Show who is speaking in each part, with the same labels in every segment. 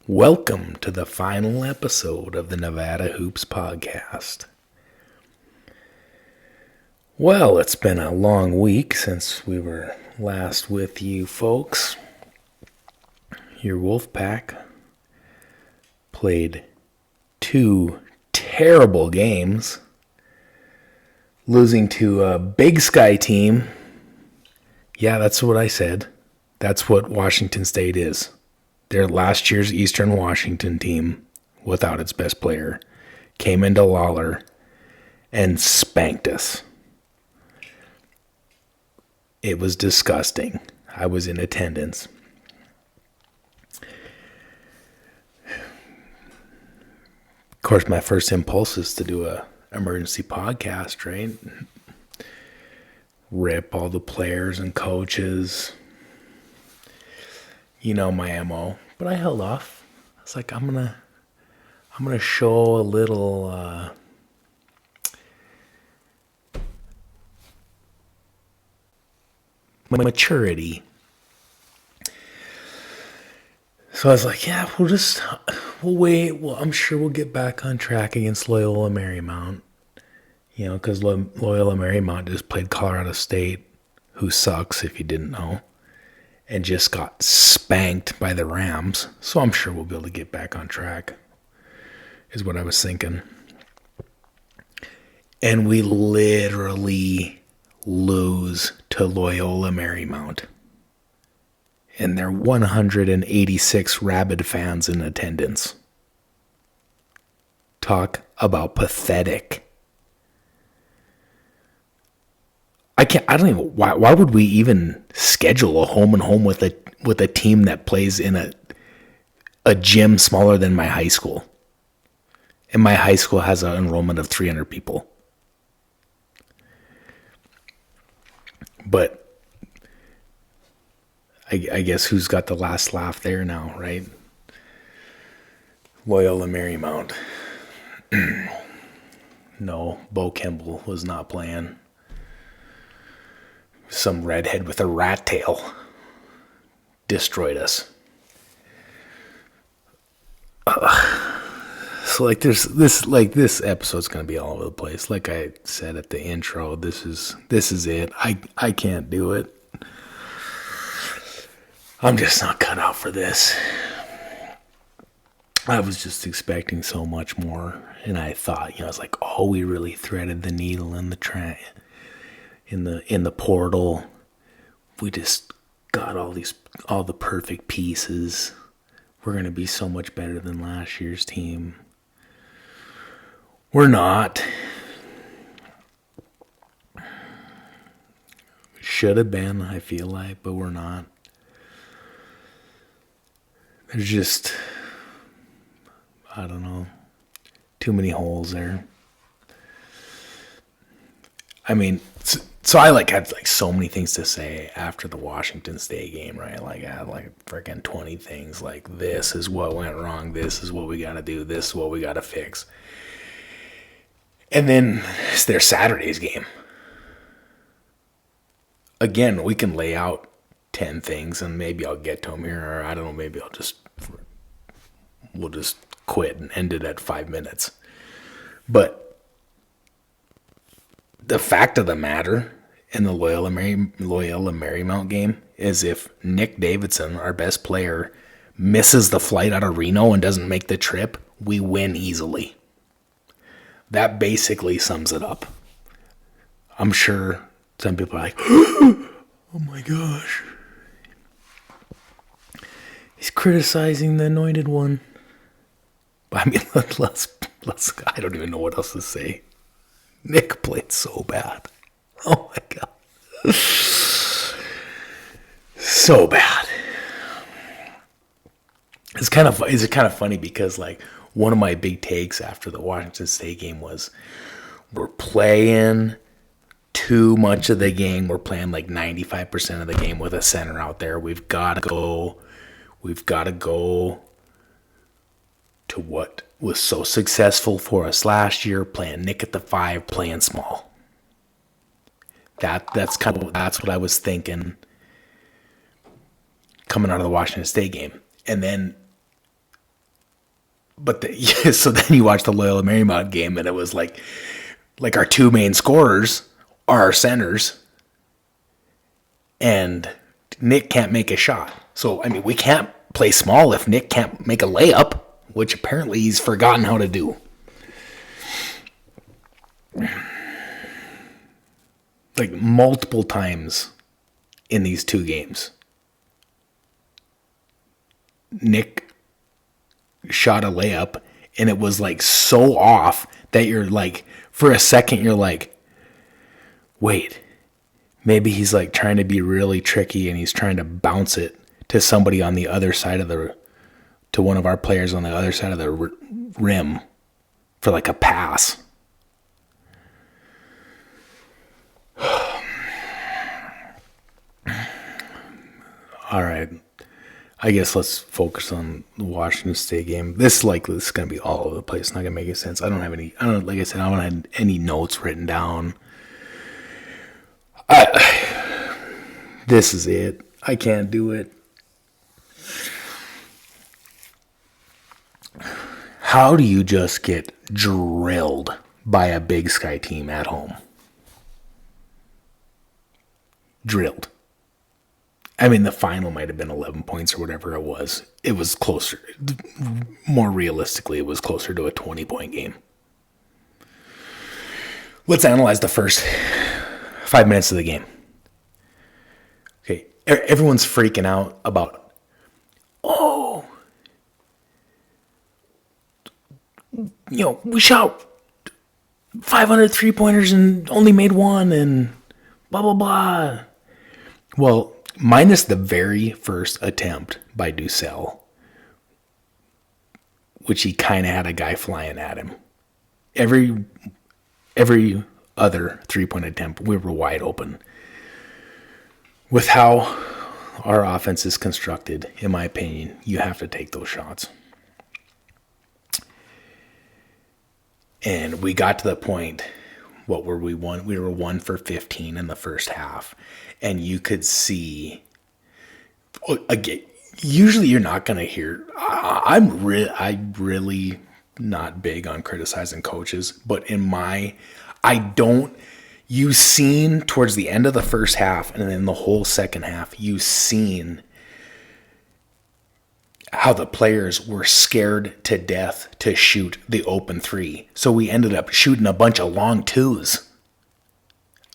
Speaker 1: Welcome to the final episode of the Nevada Hoops Podcast. Well, it's been a long week since we were last with you folks. Your Wolfpack played 2 terrible games, losing to a Big Sky team. Yeah, that's what I said. That's what Washington State is. Their last year's Eastern Washington team, without its best player, came into Lawler and spanked us. It was disgusting. I was in attendance. Of course, my first impulse is to do a emergency podcast, right? Rip all the players and coaches. You know my MO, but I held off. I was like, I'm gonna show a little maturity. So I was like, yeah, we'll wait. Well, I'm sure we'll get back on track against Loyola Marymount. You know, because Loyola Marymount just played Colorado State, who sucks if you didn't know, and just got spanked by the Rams. So I'm sure we'll be able to get back on track, is what I was thinking. And we literally lose to Loyola Marymount. And there are 186 Rabid fans in attendance. Talk about pathetic. I don't even, why would we even schedule a home and home with a team that plays in a gym smaller than my high school? And my high school has an enrollment of 300 people. But I guess who's got the last laugh there now, right? Loyola Marymount. No, Bo Kimball was not playing. Some redhead with a rat tail destroyed us. So this episode's gonna be all over the place. Like I said at the intro, this is it. I can't do it. I'm just not cut out for this. I was just expecting so much more, and I thought, I was like, oh, we really threaded the needle in the in the portal. We just got all the perfect pieces. We're going to be so much better than last year's team. We're not. Should have been, I feel like, but we're not. There's just, I don't know, too many holes there. I mean, so I had so many things to say after the Washington State game, right? I had freaking 20 things. This is what went wrong. This is what we got to do. This is what we got to fix. And then it's their Saturday's game. Again, we can lay out 10 things and maybe I'll get to them here, or I don't know, maybe we'll just quit and end it at 5 minutes. But the fact of the matter in the Loyola Marymount game is if Nick Davidson, our best player, misses the flight out of Reno and doesn't make the trip, we win easily. That basically sums it up. I'm sure some people are like, oh my gosh. He's criticizing the anointed one. But I mean, let's I don't even know what else to say. Nick played so bad. Oh my God. So bad. It's kind of funny because one of my big takes after the Washington State game was we're playing too much of the game. We're playing 95% of the game with a center out there. We've got to go to what was so successful for us last year, playing Nick at the 5, playing small. That's what I was thinking coming out of the Washington State game. And then But so then you watch the Loyola Marymount game, and it was like our two main scorers are our centers, and Nick can't make a shot. So, I mean, we can't play small if Nick can't make a layup, which apparently he's forgotten how to do. Like multiple times in these two games, Nick shot a layup, and it was like so off that you're like, for a second, you're like, wait, maybe he's like trying to be really tricky and he's trying to bounce it to somebody on the other side of to one of our players on the other side of the rim for like a pass. All right. I guess let's focus on the Washington State game. This is going to be all over the place. It's not going to make any sense. Like I said, I don't have any notes written down. This is it. I can't do it. How do you just get drilled by a Big Sky team at home? Drilled. I mean, the final might have been 11 points or whatever it was. It was closer. More realistically, it was closer to a 20-point game. Let's analyze the first 5 minutes of the game. Okay, everyone's freaking out about, we shot 500 3-pointers and only made one and blah, blah, blah. Well, minus the very first attempt by Ducell, which he kind of had a guy flying at him. Every other 3-point attempt, we were wide open. With how our offense is constructed, in my opinion, you have to take those shots. And we got to the point, what were we? We were 1 for 15 in the first half. And you could see, again, usually you're not going to hear, I'm really not big on criticizing coaches, but you've seen towards the end of the first half and then the whole second half, you've seen how the players were scared to death to shoot the open three. So we ended up shooting a bunch of long twos.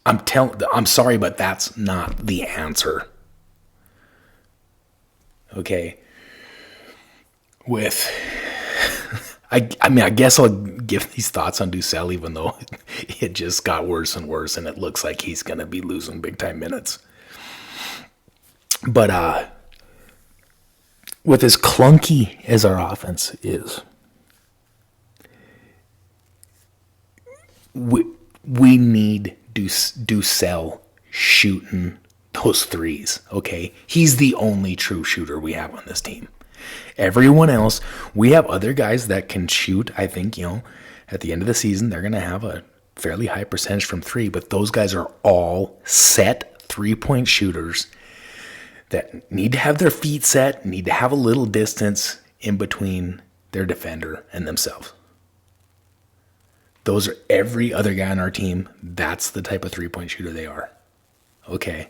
Speaker 1: I'm sorry, but that's not the answer. Okay. I guess I'll give these thoughts on Ducell, even though it just got worse and worse, and it looks like he's going to be losing big time minutes. But with as clunky as our offense is, we need Ducell shooting those threes, okay? He's the only true shooter we have on this team. Everyone else, we have other guys that can shoot. I think, at the end of the season, they're going to have a fairly high percentage from three, but those guys are all set 3-point shooters that need to have their feet set, need to have a little distance in between their defender and themselves. Those are every other guy on our team. That's the type of 3-point shooter they are. Okay.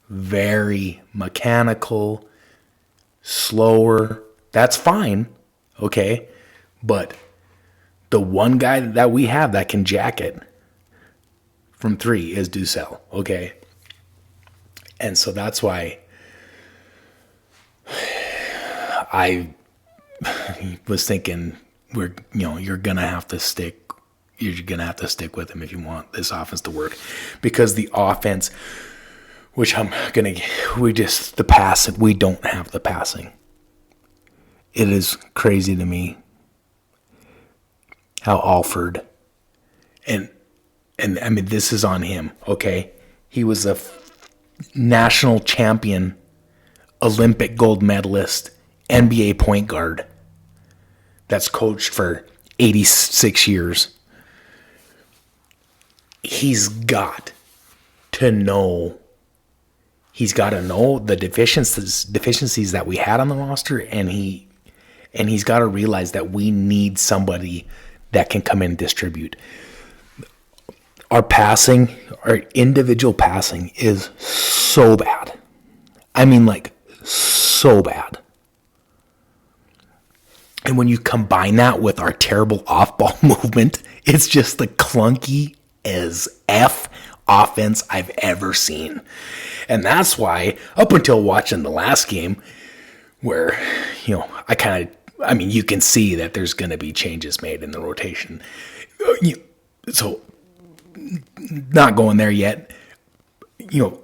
Speaker 1: Very mechanical, slower. That's fine. Okay. But the one guy that we have that can jack it from three is Ducell. Okay. And so that's why I was thinking you're going to have to stick with him if you want this offense to work, because the offense, we don't have the passing. It is crazy to me how Alford, and I mean, this is on him, okay? He was a national champion, Olympic gold medalist, NBA point guard that's coached for 86 years. He's got to know the deficiencies that we had on the roster, and And he's got to realize that we need somebody that can come in and distribute. Our passing, our individual passing is so bad. I mean, like, so bad. And when you combine that with our terrible off-ball movement, it's just the clunky as F offense I've ever seen. And that's why, up until watching the last game, where, you can see that there's going to be changes made in the rotation. So, not going there yet.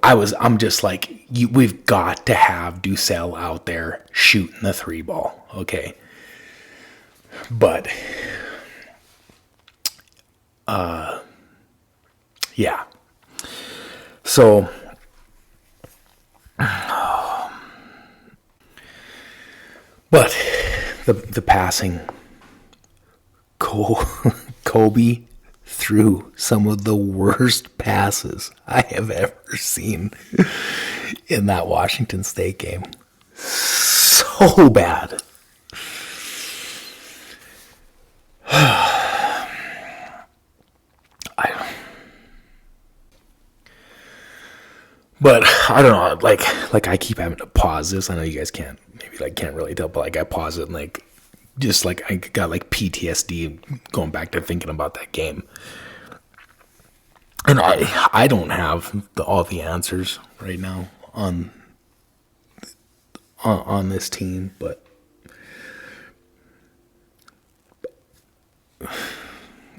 Speaker 1: I'm just like, we've got to have Ducell out there shooting the 3 ball, okay? But, yeah. So, but the passing, Kobe threw some of the worst passes I have ever seen in that Washington State game. So bad. But I don't know, like I keep having to pause this. I know you guys can't really tell, but I pause it and I got PTSD going back to thinking about that game. And I don't have all the answers right now on this team, but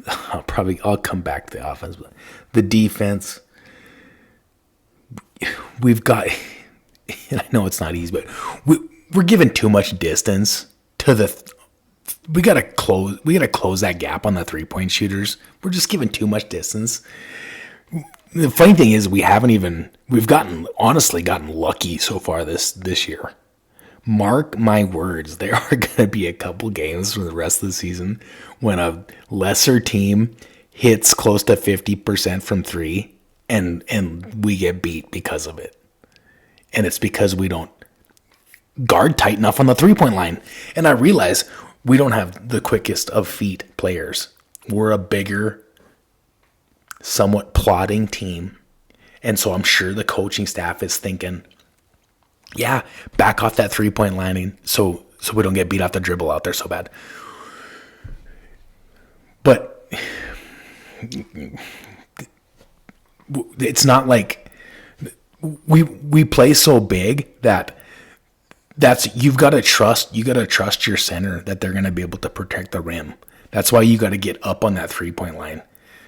Speaker 1: I'll come back to the offense, but the defense. We've got, and I know it's not easy, but we're giving too much distance to we gotta close that gap on the 3-point shooters. We're just giving too much distance. The funny thing is we've honestly gotten lucky so far this year. Mark my words, there are gonna be a couple games for the rest of the season when a lesser team hits close to 50% from 3. And we get beat because of it. And it's because we don't guard tight enough on the 3-point line. And I realize we don't have the quickest of feet players. We're a bigger, somewhat plodding team. And so I'm sure the coaching staff is thinking, yeah, back off that 3-point lining so we don't get beat off the dribble out there so bad. But it's not like we play so big that's you've got to trust your center that they're going to be able to protect the rim. That's why you got to get up on that 3-point line.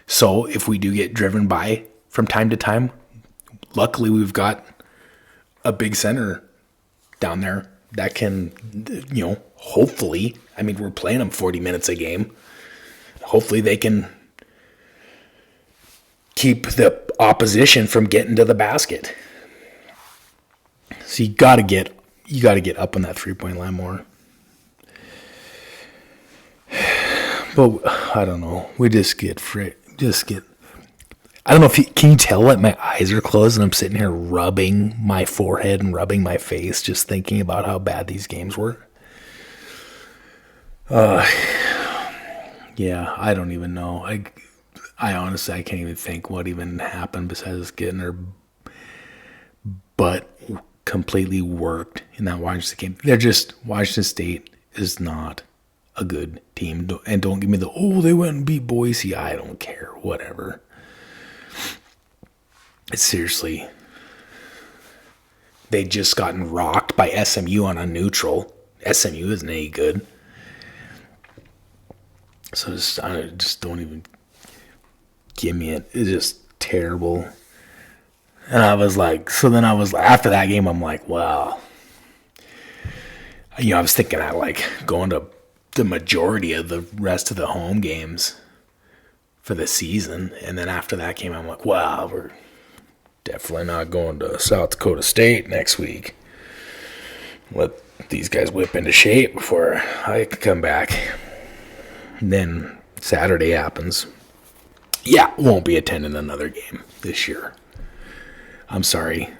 Speaker 1: So if we do get driven by from time to time, luckily we've got a big center down there that can, hopefully, we're playing them 40 minutes a game. Hopefully they can keep the opposition from getting to the basket. So you got to get up on that 3-point line more. But I don't know. We just get. I don't know if can you tell that my eyes are closed and I'm sitting here rubbing my forehead and rubbing my face, just thinking about how bad these games were. Yeah, I don't even know. I honestly, I can't even think what even happened besides getting her butt completely worked in that Washington game. Washington State is not a good team. And don't give me they went and beat Boise. I don't care. Whatever. It's seriously, they just gotten rocked by SMU on a neutral. SMU isn't any good. So just don't even give me it. It's just terrible. And I was like, after that game, I'm like, wow. I was thinking going to the majority of the rest of the home games for the season. And then after that game, I'm like, wow, we're definitely not going to South Dakota State next week. Let these guys whip into shape before I can come back. And then Saturday happens. Yeah, won't be attending another game this year. I'm sorry.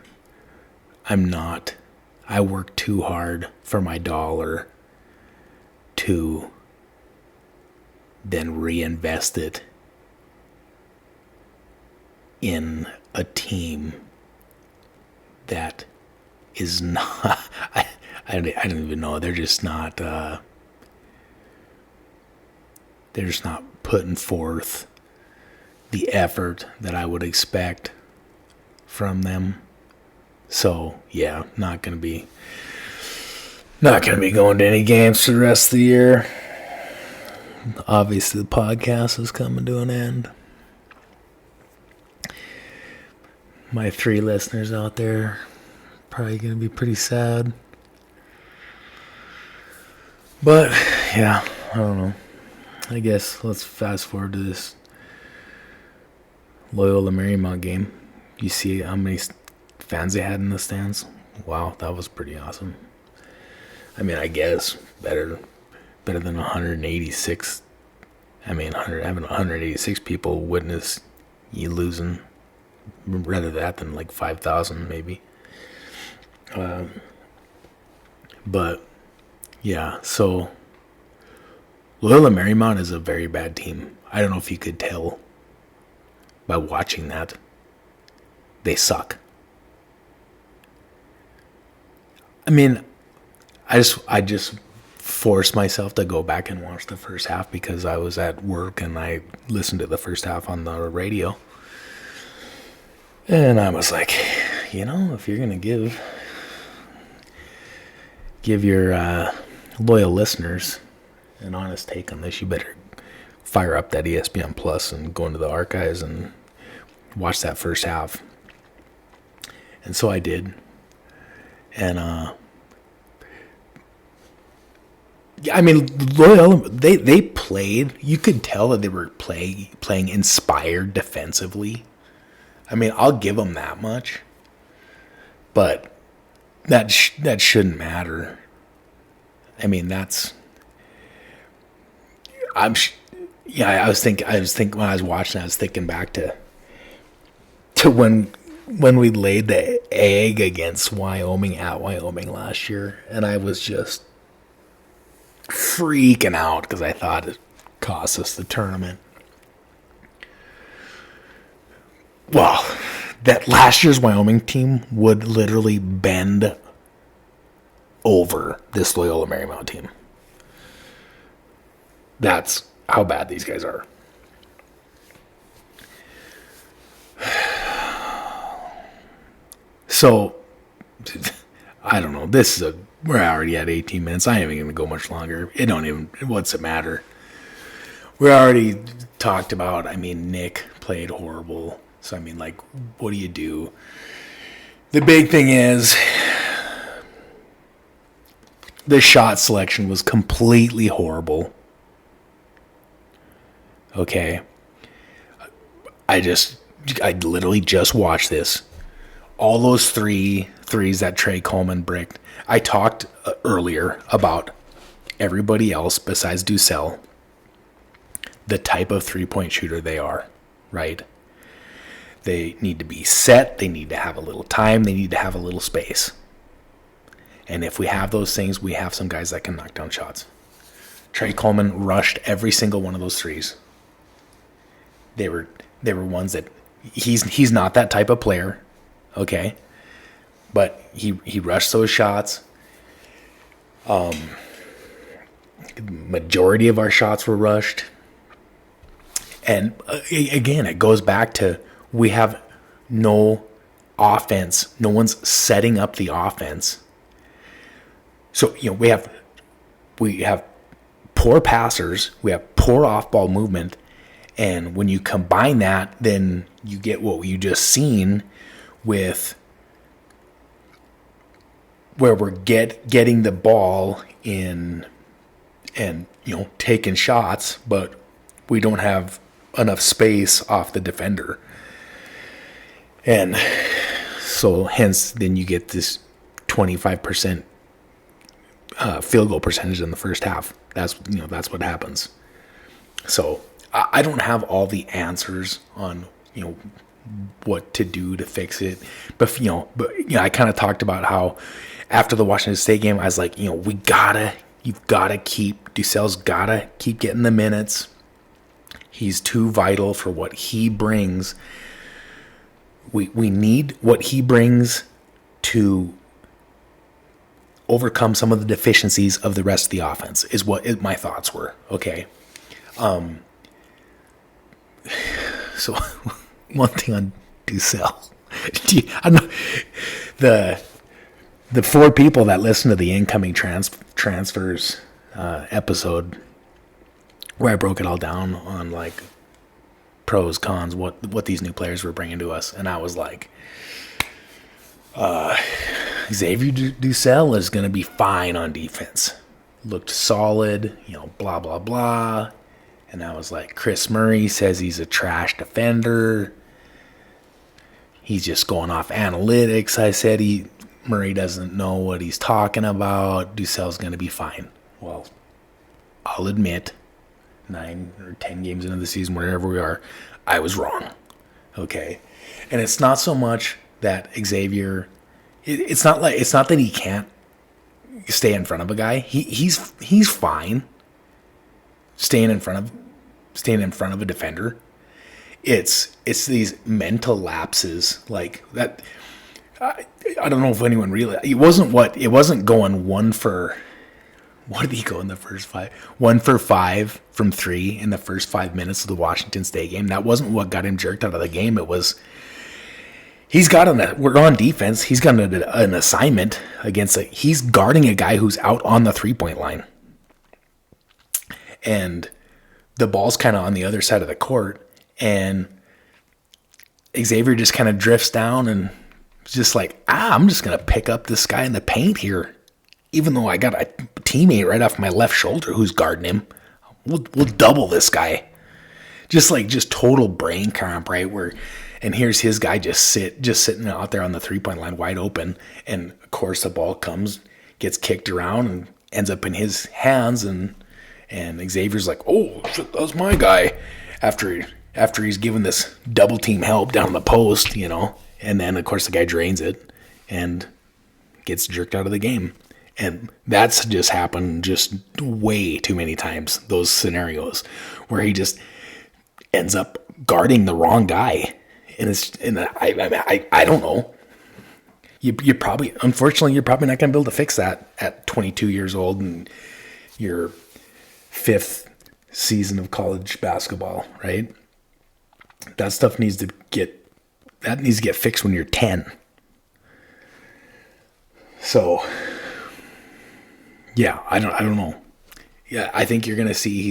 Speaker 1: I'm not. I work too hard for my dollar. to then reinvest it in a team that is not, I don't even know, they're just not putting forth the effort that I would expect from them. So yeah, not gonna be going to any games for the rest of the year. Obviously the podcast is coming to an end. My 3 listeners out there probably gonna be pretty sad. But yeah, I don't know. I guess let's fast forward to this Loyola Marymount game. You see how many fans they had in the stands? Wow, that was pretty awesome. I mean, I guess better than 186. I mean, having 186 people witness you losing, rather that than like 5,000 maybe. But yeah, so Loyola Marymount is a very bad team. I don't know if you could tell by watching that. They suck. I mean, I just forced myself to go back and watch the first half because I was at work and I listened to the first half on the radio. And I was like, if you're going to give your loyal listeners an honest take on this, you better fire up that ESPN Plus and go into the archives and watch that first half. And so I did. And I mean, Loyola, they played. You could tell that they were playing inspired defensively. I mean, I'll give them that much. But that shouldn't matter. I mean, I was thinking when I was watching, I was thinking back to when we laid the egg against Wyoming at Wyoming last year, and I was just freaking out because I thought it cost us the tournament. Well, that last year's Wyoming team would literally bend over this Loyola Marymount team. That's how bad these guys are. So, I don't know. We're already at 18 minutes. I ain't even going to go much longer. What's it matter? We already talked about, Nick played horrible. So, what do you do? The big thing is the shot selection was completely horrible. Okay. I literally just watched this. All those threes that Trey Coleman bricked. I talked earlier about everybody else besides Ducell, the type of three-point shooter they are, right? They need to be set. They need to have a little time. They need to have a little space. And if we have those things, we have some guys that can knock down shots. Trey Coleman rushed every single one of those threes. They were ones that he's not that type of player, okay? But he rushed those shots. Majority of our shots were rushed. And again, it goes back to we have no offense. No one's setting up the offense. So, we have poor passers. We have poor off-ball movement. And when you combine that, then you get what you just seen with where we're getting the ball in and, taking shots, but we don't have enough space off the defender. And so hence then you get this 25% field goal percentage in the first half. That's what happens. So I don't have all the answers on, what to do to fix it. But I kind of talked about how after the Washington State game, I was like, we gotta Ducel's got to keep getting the minutes. He's too vital for what he brings. We need what he brings to overcome some of the deficiencies of the rest of the offense, is what my thoughts were. Okay. So one thing on Ducel. I know the 4 people that listen to the incoming transfers episode where I broke it all down on like pros, cons, what these new players were bringing to us, and I was like, Xavier Ducel is going to be fine on defense. Looked solid, blah blah blah. And I was like, Chris Murray says he's a trash defender. He's just going off analytics. I said Murray doesn't know what he's talking about. Ducel's going to be fine. Well, I'll admit, 9 or 10 games into the season, wherever we are, I was wrong. Okay. And it's not so much that Xavier, it's not that he can't stay in front of a guy. He's fine staying in front of a defender. It's these mental lapses like that. I don't know if anyone realized it wasn't going one for. What did he go in the first 5? 1 for 5 from 3 in the first 5 minutes of the Washington State game. That wasn't what got him jerked out of the game. It was we're on defense. He's got an assignment against he's guarding a guy who's out on the 3-point line. And the ball's kind of on the other side of the court, and Xavier just kind of drifts down and just like, I'm just going to pick up this guy in the paint here. Even though I got a teammate right off my left shoulder who's guarding him, we'll double this guy. Just total brain cramp, right? And here's his guy just sitting out there on the 3-point line wide open. And of course the ball gets kicked around and ends up in his hands, and Xavier's like, oh shit, that was my guy. After he's given this double team help down the post, and then of course the guy drains it and gets jerked out of the game. And that's just happened just way too many times, those scenarios where he just ends up guarding the wrong guy. And I don't know. Unfortunately, you're probably not going to be able to fix that at 22 years old and your 5th season of college basketball, right? That stuff needs to get fixed when you're 10. So, yeah, I don't know. Yeah, I think you're going to see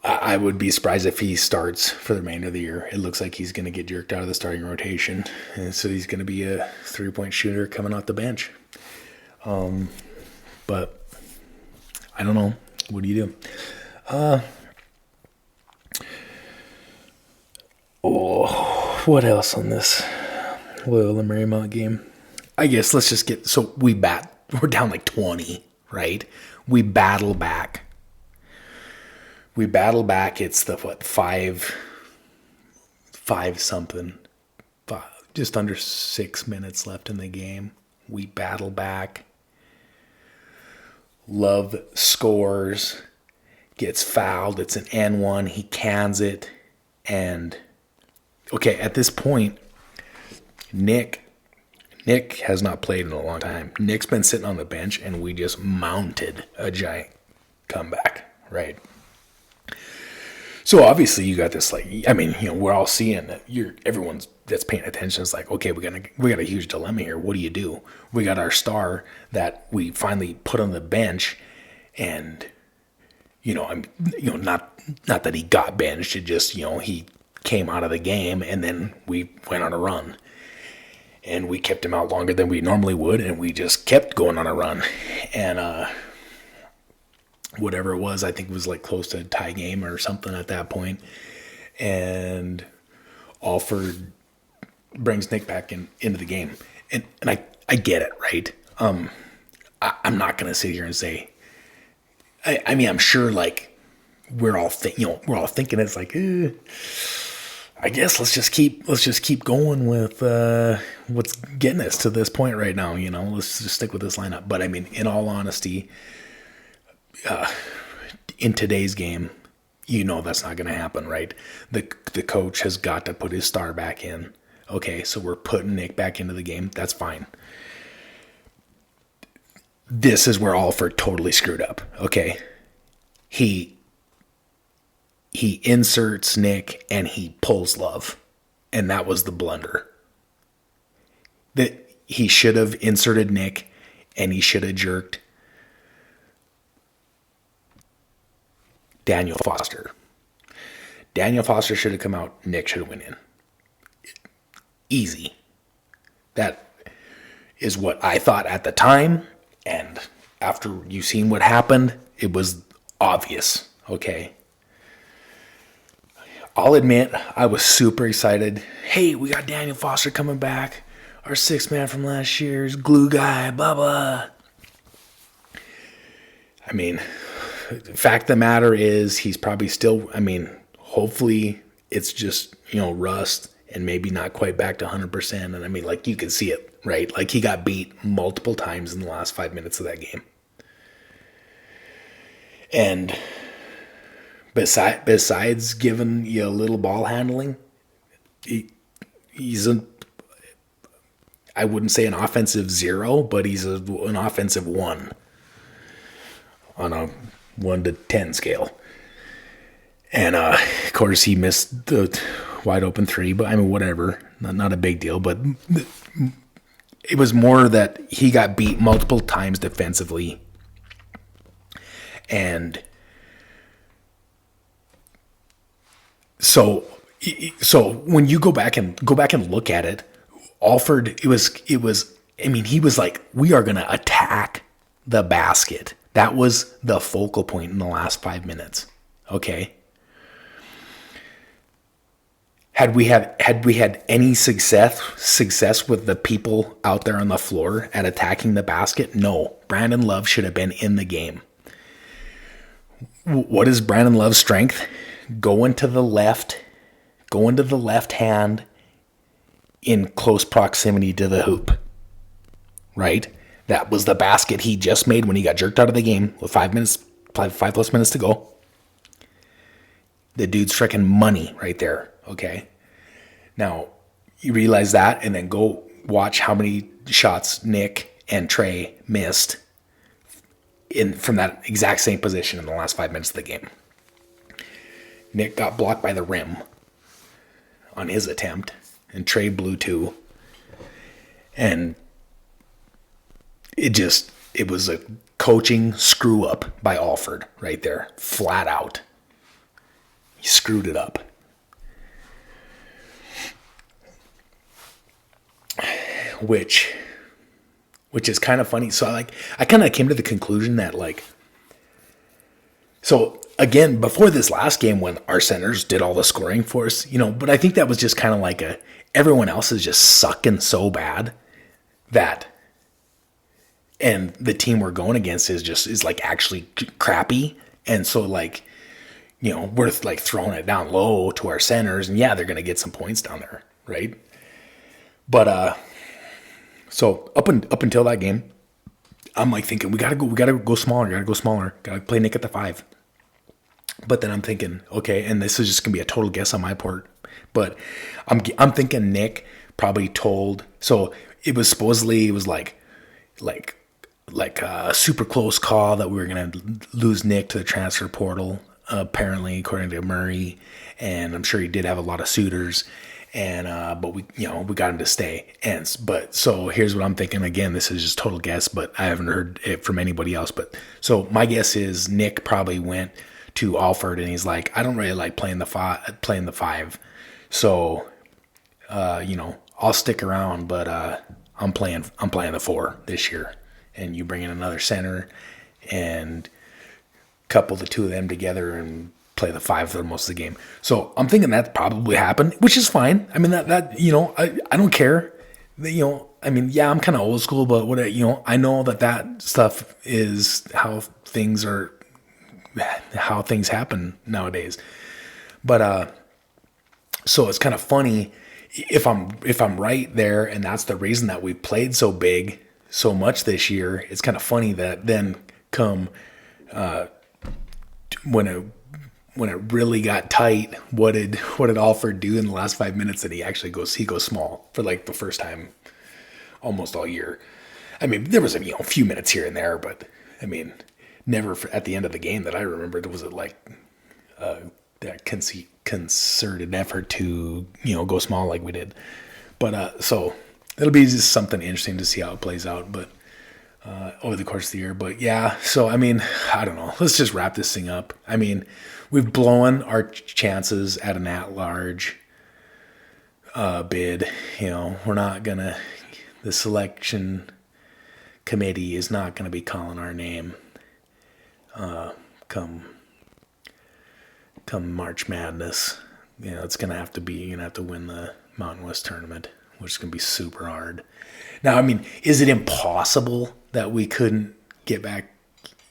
Speaker 1: I would be surprised if he starts for the remainder of the year. It looks like he's going to get jerked out of the starting rotation. And so he's going to be a 3-point shooter coming off the bench. But I don't know. What do you do? What else on this Loyola Marymount game? I guess let's just we're down like 20, right? We battle back. It's the 5 something, just under 6 minutes left in the game. We battle back. Love scores, gets fouled. It's an N1. He cans it. And okay, at this point, Nick has not played in a long time. Nick's been sitting on the bench, and we just mounted a giant comeback, right? So obviously you got this, we're all seeing that everyone that's paying attention is like, okay, we got a huge dilemma here. What do you do? We got our star that we finally put on the bench, and not that he got benched. It just he came out of the game, and then we went on a run, and we kept him out longer than we normally would, and we just kept going on a run, and whatever it was, I think it was like close to a tie game or something at that point. And Alford brings Nick back into the game. And I get it, right? I'm not going to sit here and say, I'm sure like we're all thinking it's like, I guess let's just keep going with what's getting us to this point right now. Let's just stick with this lineup. But I mean, in all honesty, in today's game, that's not going to happen, right? The coach has got to put his star back in. Okay, so we're putting Nick back into the game. That's fine. This is where Alford totally screwed up. Okay, he inserts Nick and he pulls Love, and that was the blunder. That he should have inserted Nick and he should have jerked Daniel Foster. Daniel Foster should have come out. Nick should have went in. Easy. That is what I thought at the time. And after you seen what happened, it was obvious. Okay. I'll admit, I was super excited. Hey, we got Daniel Foster coming back. Our sixth man from last year's glue guy, blah, blah. I mean, the fact of the matter is he's probably still, hopefully it's just, rust and maybe not quite back to 100%. And you can see it, right? Like he got beat multiple times in the last 5 minutes of that game. And besides giving you a little ball handling, he's I wouldn't say an offensive 0, but he's an offensive 1 on a 1 to 10 scale. And of course he missed the wide open 3, but whatever, not a big deal. But it was more that he got beat multiple times defensively, and so when you go back and look at it, Alford, it was he was like, we are going to attack the basket. That was the focal point in the last 5 minutes. Okay. Had we had any success with the people out there on the floor at attacking the basket? No. Brandon Love should have been in the game. What is Brandon Love's strength? Going to the left hand in close proximity to the hoop. Right? That was the basket he just made when he got jerked out of the game with 5 plus minutes to go. The dude's freaking money right there. Okay. Now, you realize that, and then go watch how many shots Nick and Trey missed from that exact same position in the last 5 minutes of the game. Nick got blocked by the rim on his attempt, and Trey blew 2. And it was a coaching screw up by Alford right there, flat out. He screwed it up. Which is kind of funny. So I kind of came to the conclusion that so again, before this last game when our centers did all the scoring for us, but I think that was just kind of everyone else is just sucking so bad that, and the team we're going against is actually crappy. And so we're throwing it down low to our centers, and yeah, they're going to get some points down there. Right. But, so up until that game, I'm thinking we gotta go smaller, gotta play Nick at the 5. But then I'm thinking, okay, and this is just gonna be a total guess on my part, but I'm thinking Nick probably told. So it was supposedly like a super close call that we were gonna lose Nick to the transfer portal. Apparently, according to Murray, and I'm sure he did have a lot of suitors. And but we got him to stay. So here's what I'm thinking. Again, this is just total guess, but I haven't heard it from anybody else. But so my guess is Nick probably went to Alford and he's like, I don't really like playing the 5. So I'll stick around, but I'm playing the 4 this year. And you bring in another center and couple the two of them together and play the 5 for most of the game. So I'm thinking that probably happened, which is fine. I don't care. I'm kind of old school, but I know that stuff is how things happen nowadays. But So it's kind of funny if I'm right there, and that's the reason that we played so big so much this year. It's kind of funny that then come when it really got tight, what did Alford do in the last 5 minutes? That he goes small for like the first time almost all year. I mean, there was a few minutes here and there, but I mean, never at the end of the game that I remembered was it like that concerted effort to go small like we did. But so it'll be just something interesting to see how it plays out. But over the course of the year. But yeah, so I mean, I don't know. Let's just wrap this thing up. I mean, we've blown our chances at an at-large bid. We're not gonna. The selection committee is not gonna be calling our name come March Madness. It's gonna have to be. You're gonna have to win the Mountain West tournament, which is gonna be super hard. Now, I mean, is it impossible that we couldn't get back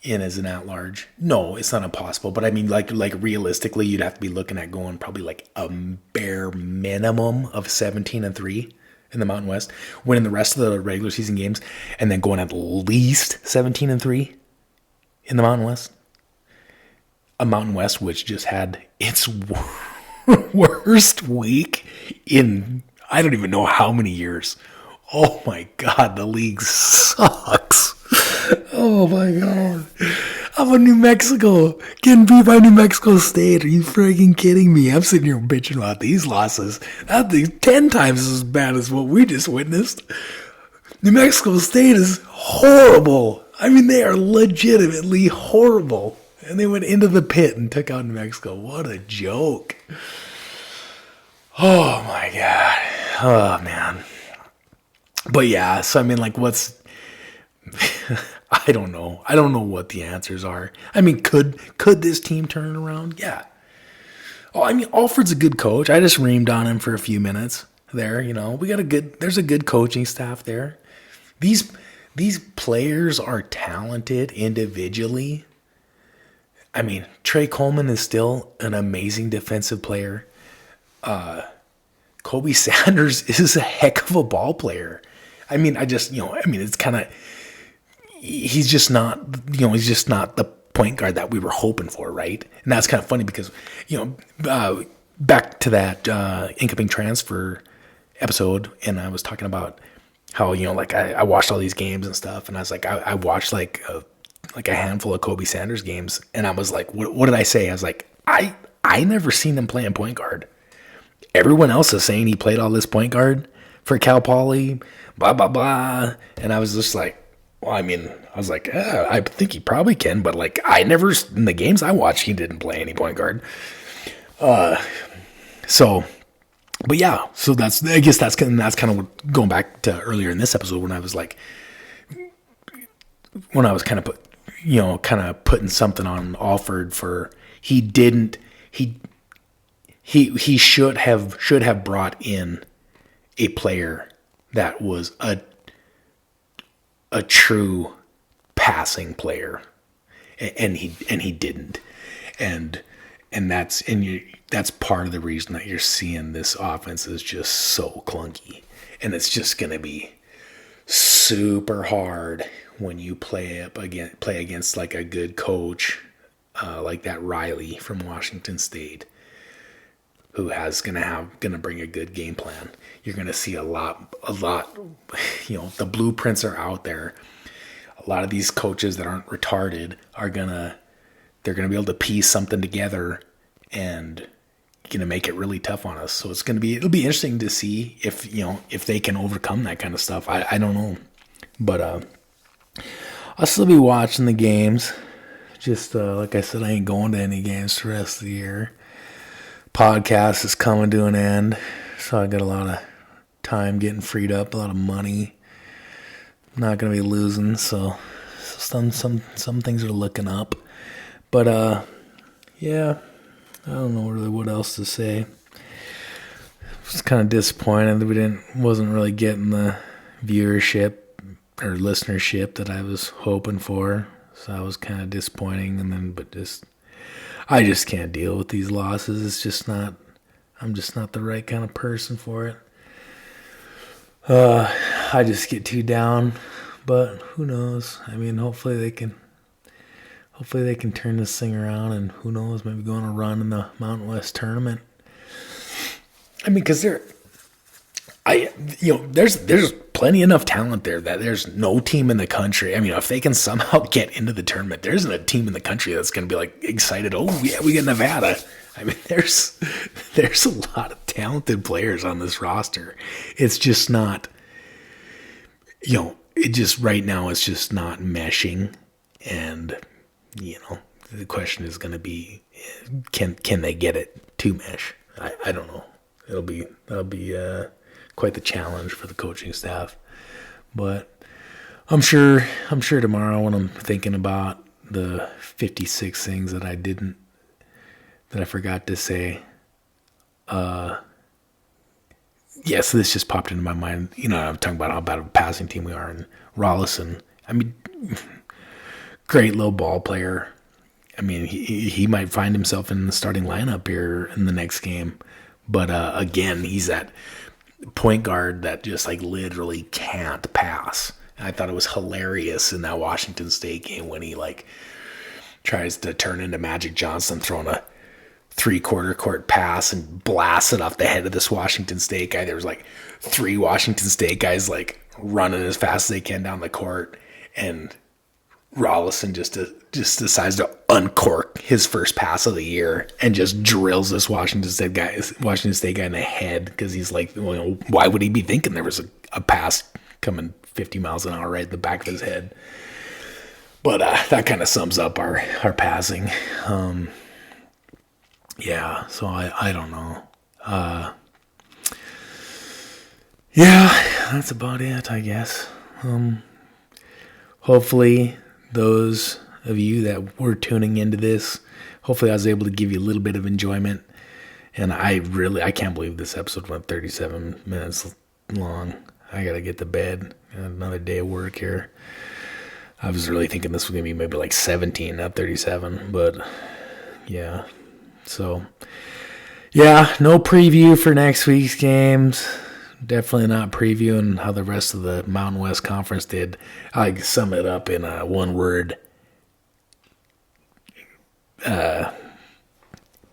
Speaker 1: in as an at-large? No, it's not impossible. But I mean, like realistically, you'd have to be looking at going probably like a bare minimum of 17-3 in the Mountain West, winning the rest of the regular season games, and then going at least 17-3 in the Mountain West. A Mountain West which just had its worst week in I don't even know how many years. Oh my God, the league sucks. Oh my God. I'm in New Mexico, getting beat by New Mexico State. Are you freaking kidding me? I'm sitting here bitching about these losses. That thing's 10 times as bad as what we just witnessed. New Mexico State is horrible. I mean, they are legitimately horrible. And they went into the pit and took out New Mexico. What a joke. Oh my God. Oh man. But yeah, so I mean, like, what's... I don't know. I don't know what the answers are. I mean, could this team turn around? Yeah. Oh, I mean, Alford's a good coach. I just reamed on him for a few minutes there. There's a good coaching staff there. These players are talented individually. I mean, Trey Coleman is still an amazing defensive player. Kobe Sanders is a heck of a ball player. I mean, it's kind of, he's just not the point guard that we were hoping for, right? And that's kind of funny because, back to that incoming transfer episode, and I was talking about how, I watched all these games and stuff, and I was like, I watched like a handful of Kobe Sanders games, and I was like, what did I say? I was like, I never seen him playing point guard. Everyone else is saying he played all this point guard for Cal Poly, blah, blah, blah. And I was just like, well, I mean, I was like, I think he probably can, but like, in the games I watched, he didn't play any point guard. But yeah, so I guess that's kind of what, going back to earlier in this episode when I was kind of putting something on Alford for, he should have brought in a player that was a true passing player, and he didn't, and that's part of the reason that you're seeing this offense is just so clunky, and it's just gonna be super hard when you play against like a good coach like that Riley from Washington State, who is gonna bring a good game plan. You're gonna see a lot. The blueprints are out there. A lot of these coaches that aren't retarded they're gonna be able to piece something together and gonna make it really tough on us. So it'll be interesting to see if they can overcome that kind of stuff. I don't know, but I'll still be watching the games. Just like I said, I ain't going to any games the rest of the year. Podcast is coming to an end, so I got a lot of time getting freed up, a lot of money. Not gonna be losing, so some things are looking up. But yeah, I don't know really what else to say. Just kind of disappointed that we wasn't really getting the viewership or listenership that I was hoping for. So that was kind of disappointing. I just can't deal with these losses. It's just not I'm just not the right kind of person for it. I just get too down, but who knows? I mean, hopefully they can turn this thing around, and who knows, maybe go on a run in the Mountain West tournament. I mean, because there's plenty enough talent there that there's no team in the country. I mean, if they can somehow get into the tournament, there isn't a team in the country that's going to be like excited. Oh yeah, we get Nevada. I mean, there's a lot of talented players on this roster. It's just not, it just right now it's just not meshing, and the question is going to be, can they get it to mesh? I don't know. That'll be quite the challenge for the coaching staff, but I'm sure tomorrow when I'm thinking about the 56 things that I forgot to say. Yes, this just popped into my mind. I'm talking about how bad of a passing team we are, and Rolison. I mean, great low ball player. I mean, he might find himself in the starting lineup here in the next game. But again, he's that point guard that just like literally can't pass. And I thought it was hilarious in that Washington State game when he like tries to turn into Magic Johnson, throwing a 3/4 court pass and blasts it off the head of this Washington State guy. There was like 3 Washington State guys like running as fast as they can down the court, and Rolison just decides to uncork his first pass of the year and just drills this Washington State guy in the head, because he's like, well, why would he be thinking there was a pass coming 50 miles an hour right in the back of his head? But that kind of sums up our passing. Yeah, so I don't know. Yeah, that's about it, I guess. Hopefully those of you that were tuning into this, hopefully I was able to give you a little bit of enjoyment. And I can't believe this episode went 37 minutes long. I gotta get to bed. Another day of work here. I was really thinking this was gonna be maybe like 17, not 37, but yeah. So yeah, no preview for next week's games. Definitely not previewing how the rest of the Mountain West Conference did. I sum it up in one word.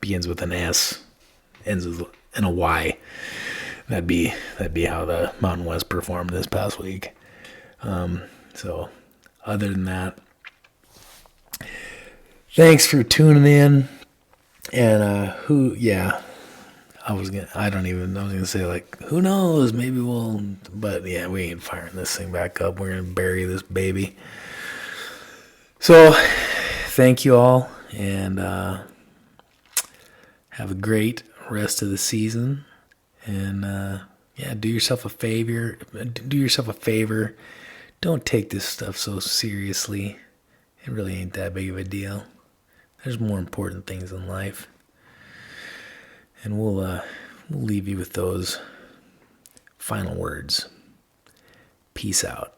Speaker 1: Begins with an S, ends with a Y. That'd be how the Mountain West performed this past week. So other than that, thanks for tuning in. And I was gonna say, like, who knows, maybe but yeah, we ain't firing this thing back up. We're gonna bury this baby. So thank you all, and have a great rest of the season. And do yourself a favor. Don't take this stuff so seriously. It really ain't that big of a deal. There's more important things in life. And we'll leave you with those final words. Peace out.